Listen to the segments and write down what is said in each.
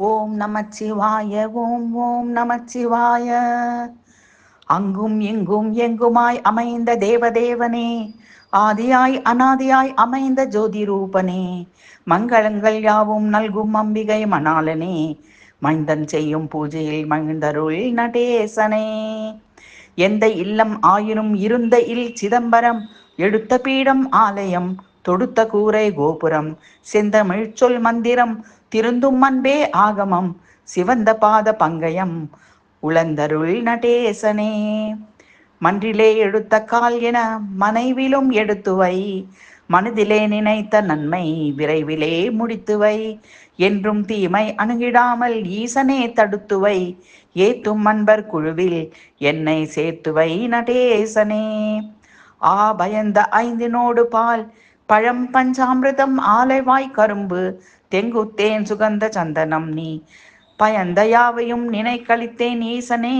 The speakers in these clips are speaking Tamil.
ஓம் நமச்சிவாய. ஓம் ஓம் நமச்சிவாய. அங்கும் இங்கும் எங்குமாய் அமைந்த தேவதேவனே, ஆதியாய் அனாதியாய் அமைந்த ஜோதி ரூபனே, மங்களங்கள் யாவும் நல்கும் அம்பிகை மணாலனே, மைந்தன் செய்யும் பூஜையில் மகிழ்ந்தருள் நடேசனே. எந்த இல்லம் ஆயினும் இருந்த சிதம்பரம், எடுத்த பீடம் ஆலயம், தொடுத்த கூரை கோபுரம், செந்தமிழ் சொல் மந்திரம், திருந்தும் அன்பே ஆகமம், சிவந்த பாத பங்கயம், உளந்தருள் நடேசனே. மன்றிலே எடுத்த கால் என மனைவிலும் எடுத்துவை, மனதிலே நினைத்த நன்மை விரைவிலே முடித்துவை, என்றும் தீமை அணுகிடாமல் ஈசனே தடுத்துவை, ஏத்தும் அன்பர் குழுவில் என்னை சேர்த்துவை நடேசனே. பயந்த ஐந்தினோடு பால் பழம் பஞ்சாமிர்தம் ஆலைவாய் கரும்பு தெங்குத்தேன் சுகந்த சந்தனம் நீ பயந்த யாவையும் நினை கழித்தேன் ஈசனே,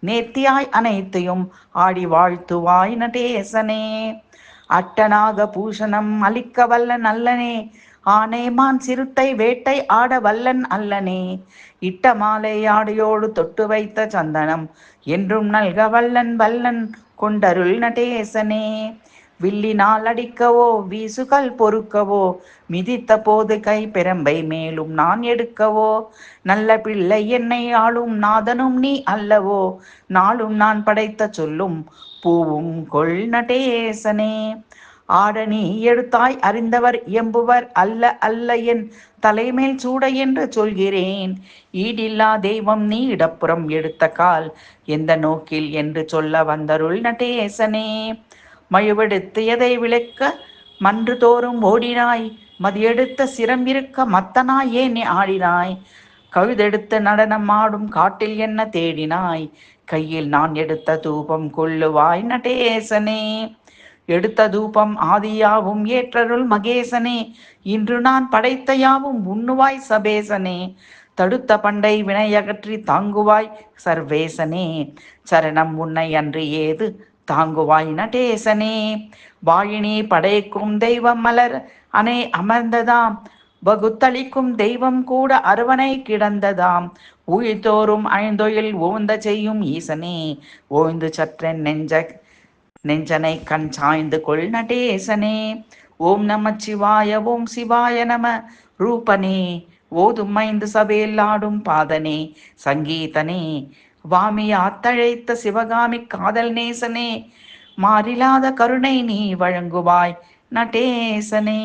நேர்த்தியாய் அனைத்தையும் ஆடி வாழ்த்துவாய் நடேசனே. அட்டனாக பூஷணம் அளிக்க வல்லன் அல்லனே, ஆனைமான் சிறுத்தை வேட்டை ஆட வல்லன் அல்லனே, இட்ட மாலை ஆடையோடு தொட்டு வைத்த சந்தனம் என்றும் நல்க வல்லன் வல்லன் கொண்டருள் நடேசனே. வில்லினால் அடிக்கவோ வீசுகள் பொறுக்கவோ, மிதித்த போது கை பெரம்பை மேலும் நான் எடுக்கவோ, நல்ல பிள்ளை என்னை ஆளும் நாதனும் நீ அல்லவோ, நாளும் நான் படைத்த சொல்லும் பூவும் கொள் நடேசனே. ஆட நீ எடுத்தாய் அறிந்தவர் எம்புவர் அல்ல அல்ல என் தலைமேல் சூட என்று சொல்கிறேன், ஈடில்லா தெய்வம் நீ இடப்புறம் எடுத்த கால் எந்த நோக்கில் என்று சொல்ல வந்தருள் நடேசனே. மழுவெடுத்து எதை விளக்க மன்று தோறும் ஓடினாய், மதியெடுத்த சிரம் இருக்க மத்தனாய் ஏன் ஆடினாய், கழுதெடுத்து நடனம் ஆடும் காட்டில் என்ன தேடினாய், கையில் நான் எடுத்த தூபம் கொள்ளுவாய் நடேசனே. எடுத்த தூபம் ஆதியாவும் ஏற்றருள் மகேசனே, இன்று நான் படைத்த யாவும் உண்ணுவாய் சபேசனே, தடுத்த பண்டை வினையகற்றி தாங்குவாய் சர்வேசனே, சரணம் உன்னை அன்று ஏது தாங்குவாய் நடேசனே. வாயினி படைக்கும் தெய்வம் மலர் அணை அமர்ந்ததாம், வகுத்தளிக்கும் தெய்வம் கூட அருவனை கிடந்ததாம், ஊழித்தோறும் ஐந்தொழில் ஓந்த செய்யும் ஈசனே, ஓய்ந்து சற்றென் நெஞ்சனை கண் சாய்ந்து கொள் நடேசனே. ஓம் நமச்சிவாய. ஓம் சிவாய நம ரூபனே, ஓதும் ஐந்து சபையில் ஆடும் பாதனே சங்கீதனே, வாமியாத்தழைத்த சிவகாமி காதல் நேசனே, மாறிலாத கருணை நீ வழங்குவாய் நடேசனே.